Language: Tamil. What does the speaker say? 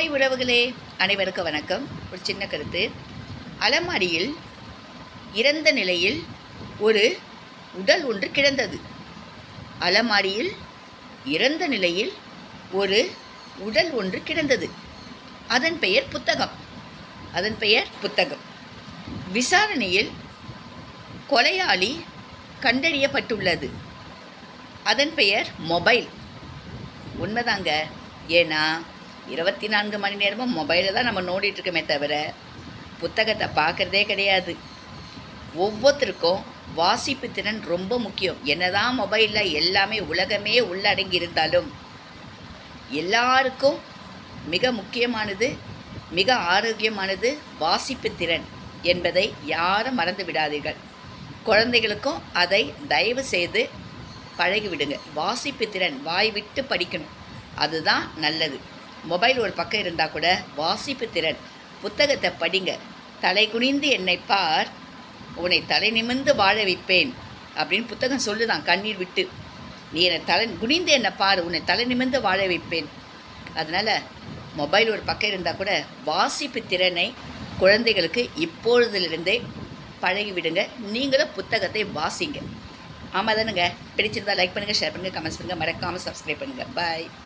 ஹாய் உறவுகளே, அனைவருக்கும் வணக்கம். ஒரு சின்ன கருத்து. அலமாரியில் இறந்த நிலையில் ஒரு உடல் ஒன்று கிடந்தது. அலமாரியில் இறந்த நிலையில் ஒரு உடல் ஒன்று கிடந்தது. அதன் பெயர் புத்தகம். விசாரணையில் கொலையாளி கண்டறியப்பட்டுள்ளது. அதன் பெயர் மொபைல். உண்மைதாங்க. ஏன்னா 24 மணி நேரமும் மொபைலில் தான் நம்ம நோண்டிகிட்ருக்கோமே தவிர புத்தகத்தை பார்க்குறதே கிடையாது. ஒவ்வொருத்தருக்கும் வாசிப்பு திறன் ரொம்ப முக்கியம். என்னதான் மொபைலில் எல்லாமே உலகமே உள்ளடங்கி இருந்தாலும் எல்லாருக்கும் மிக முக்கியமானது, மிக ஆரோக்கியமானது வாசிப்பு திறன் என்பதை யாரும் மறந்து விடாதீர்கள். குழந்தைகளுக்கும் அதை தயவு செய்து பழகிவிடுங்க. வாசிப்பு திறன் வாய் விட்டு படிக்கணும், அதுதான் நல்லது. மொபைல் ஒரு பக்கம் இருந்தால் கூட வாசிப்பு திறன், புத்தகத்தை படிங்க. தலை குனிந்து என்னை பார், உன்னை தலை நிமிர்ந்து வாழ வைப்பேன் அப்படின்னு புத்தகம் சொல்லுதான் கண்ணீர் விட்டு. நீ என்னை தலை குனிந்து என்னை பார், உன்னை தலை நிமிர்ந்து வாழ வைப்பேன். அதனால் மொபைல் ஒரு பக்கம் இருந்தால் கூட வாசிப்பு திறனை குழந்தைகளுக்கு இப்பொழுதிலிருந்தே பழகிவிடுங்க. நீங்களும் புத்தகத்தை வாசிங்க. ஆமாம் தானுங்க. பிடிச்சிருந்தா லைக் பண்ணுங்கள், ஷேர் பண்ணுங்கள், கமெண்ட்ஸ் பண்ணுங்கள், மறக்காமல் சப்ஸ்கிரைப் பண்ணுங்கள். பாய்.